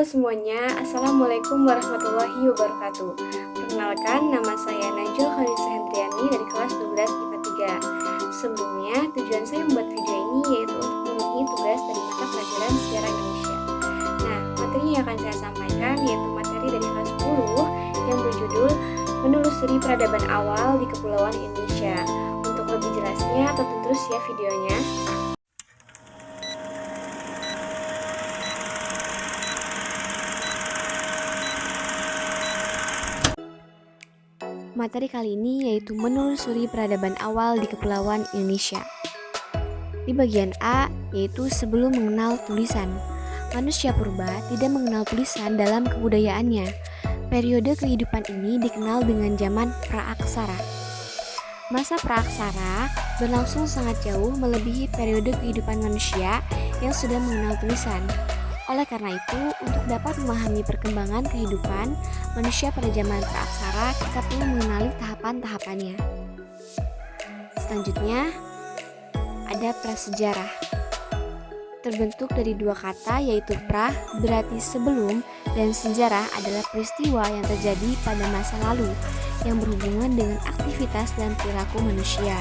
semuanya, Assalamualaikum warahmatullahi wabarakatuh. Perkenalkan, nama saya Najul Khalisa Hendriani dari kelas 12 IPA 3. Sebelumnya, tujuan saya membuat video ini yaitu untuk memenuhi tugas dari mata pelajaran Sejarah Indonesia. Nah, materi yang akan saya sampaikan yaitu materi dari kelas 10 yang berjudul Menelusuri Peradaban Awal di Kepulauan Indonesia. Untuk lebih jelasnya, tonton terus ya videonya. Materi kali ini yaitu menelusuri peradaban awal di Kepulauan Indonesia. Di bagian A, yaitu sebelum mengenal tulisan. Manusia purba tidak mengenal tulisan dalam kebudayaannya. Periode kehidupan ini dikenal dengan zaman praaksara. Masa praaksara berlangsung sangat jauh melebihi periode kehidupan manusia yang sudah mengenal tulisan. Oleh karena itu, untuk dapat memahami perkembangan kehidupan manusia pada zaman praaksara, kita perlu mengenali tahapan-tahapannya. Selanjutnya, ada prasejarah. Terbentuk dari dua kata yaitu pra berarti sebelum dan sejarah adalah peristiwa yang terjadi pada masa lalu yang berhubungan dengan aktivitas dan perilaku manusia.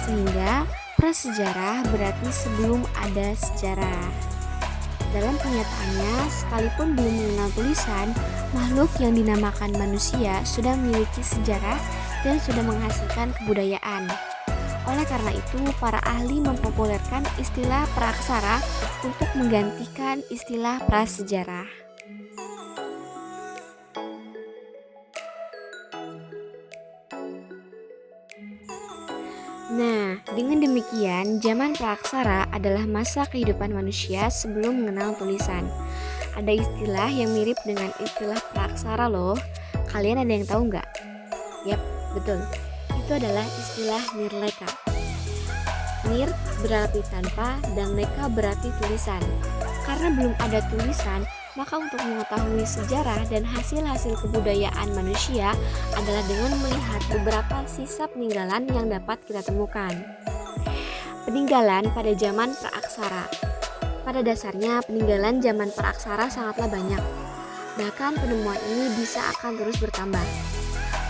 Sehingga prasejarah berarti sebelum ada sejarah. Dalam kenyataannya, sekalipun belum mengenal tulisan, makhluk yang dinamakan manusia sudah memiliki sejarah dan sudah menghasilkan kebudayaan. Oleh karena itu, para ahli mempopulerkan istilah praaksara untuk menggantikan istilah prasejarah. Nah, dengan demikian, zaman praaksara adalah masa kehidupan manusia sebelum mengenal tulisan. Ada istilah yang mirip dengan istilah praaksara loh. Kalian ada yang tahu nggak? Yap, betul. Itu adalah istilah nirleka. Nir berarti tanpa dan leka berarti tulisan. Karena belum ada tulisan, maka untuk mengetahui sejarah dan hasil-hasil kebudayaan manusia adalah dengan melihat beberapa sisa peninggalan yang dapat kita temukan. Peninggalan pada zaman praaksara. Pada dasarnya peninggalan zaman praaksara sangatlah banyak. Bahkan penemuan ini bisa akan terus bertambah.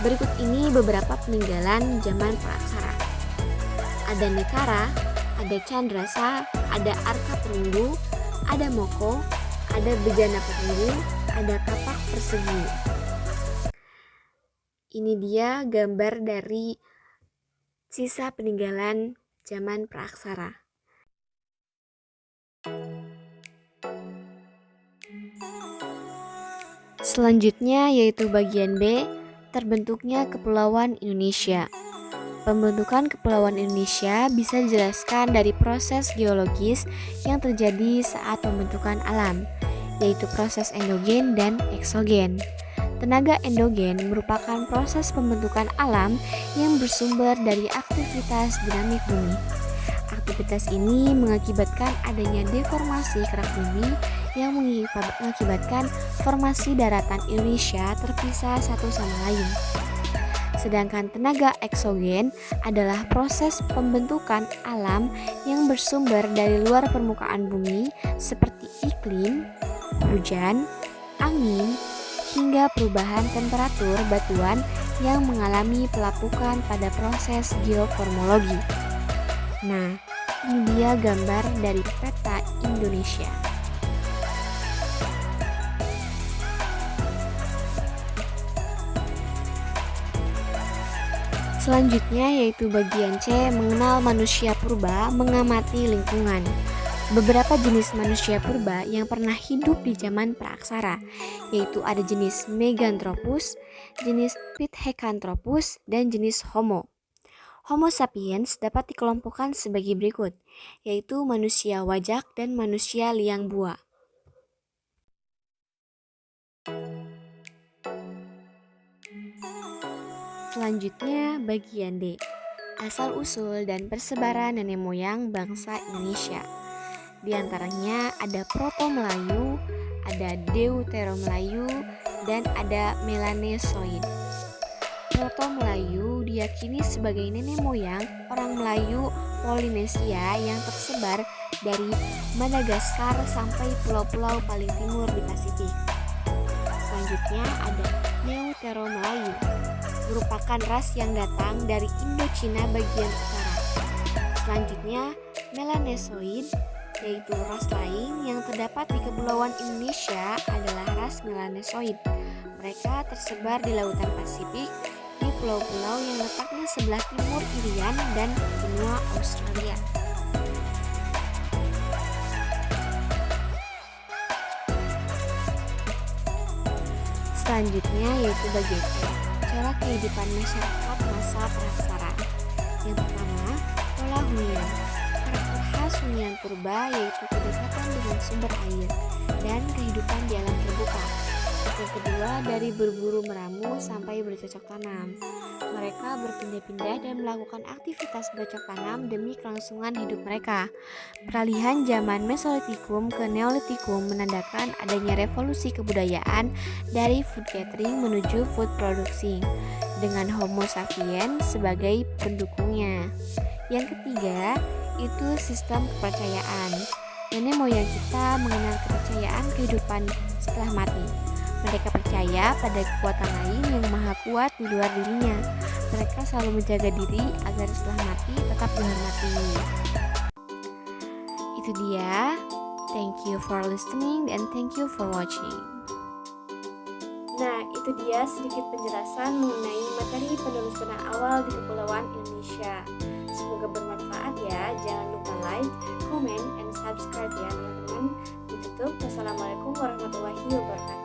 Berikut ini beberapa peninggalan zaman praaksara. Ada Nekara, ada Candrasa, ada Arka Perunggu, ada Moko, ada bejana perunggu, ada kapak persegi. Ini dia gambar dari sisa peninggalan zaman praaksara. Selanjutnya yaitu bagian B, terbentuknya Kepulauan Indonesia. Pembentukan Kepulauan Indonesia bisa dijelaskan dari proses geologis yang terjadi saat pembentukan alam, yaitu proses endogen dan eksogen. Tenaga endogen merupakan proses pembentukan alam yang bersumber dari aktivitas dinamik bumi. Aktivitas ini mengakibatkan adanya deformasi kerak bumi yang mengakibatkan formasi daratan Indonesia terpisah satu sama lain. Sedangkan tenaga eksogen adalah proses pembentukan alam yang bersumber dari luar permukaan bumi seperti iklim, hujan, angin, hingga perubahan temperatur batuan yang mengalami pelapukan pada proses geoformologi. Nah, ini dia gambar dari peta Indonesia. Selanjutnya yaitu bagian C, mengenal manusia purba, mengamati lingkungan. Beberapa jenis manusia purba yang pernah hidup di zaman praaksara, yaitu ada jenis Meganthropus, jenis Pithecanthropus, dan jenis Homo. Homo sapiens dapat dikelompokkan sebagai berikut, yaitu manusia wajak dan manusia liang bua. Selanjutnya bagian D, asal-usul dan persebaran nenek moyang bangsa Indonesia. Di antaranya ada Proto-Melayu, ada Deutero-Melayu, dan ada Melanesoid. Proto-Melayu diyakini sebagai nenek moyang orang Melayu Polinesia yang tersebar dari Madagaskar sampai pulau-pulau paling timur di Pasifik. Selanjutnya ada Neotero Melayu, merupakan ras yang datang dari Indochina bagian utara. Selanjutnya, Melanesoid, yaitu ras lain yang terdapat di kepulauan Indonesia adalah ras Melanesoid. Mereka tersebar di lautan Pasifik, di pulau-pulau yang letaknya sebelah timur Irian dan benua Australia. Selanjutnya yaitu bagian E, cara kehidupan masyarakat masa peraksaran. Yang pertama, pola hunian. Karakter khas hunian purba yaitu kedekatan dengan sumber air dan kehidupan di alam terbuka. Yang kedua, dari berburu meramu sampai bercocok tanam. Mereka berpindah-pindah dan melakukan aktivitas bercocok tanam demi kelangsungan hidup mereka. Peralihan zaman Mesolitikum ke Neolitikum menandakan adanya revolusi kebudayaan dari food gathering menuju food produksi, dengan Homo sapiens sebagai pendukungnya. Yang ketiga, itu sistem kepercayaan. Nenek moyang kita mengenal kepercayaan kehidupan setelah mati. Mereka percaya pada kekuatan lain yang maha kuat di luar dirinya. Mereka selalu menjaga diri agar setelah mati tetap dihormati. Itu dia. Thank you for listening and thank you for watching. Nah, itu dia sedikit penjelasan mengenai materi penelusuran awal di Kepulauan Indonesia. Semoga bermanfaat ya. Jangan lupa like, comment, and subscribe ya teman-teman. Ditutup. Wassalamualaikum warahmatullahi wabarakatuh.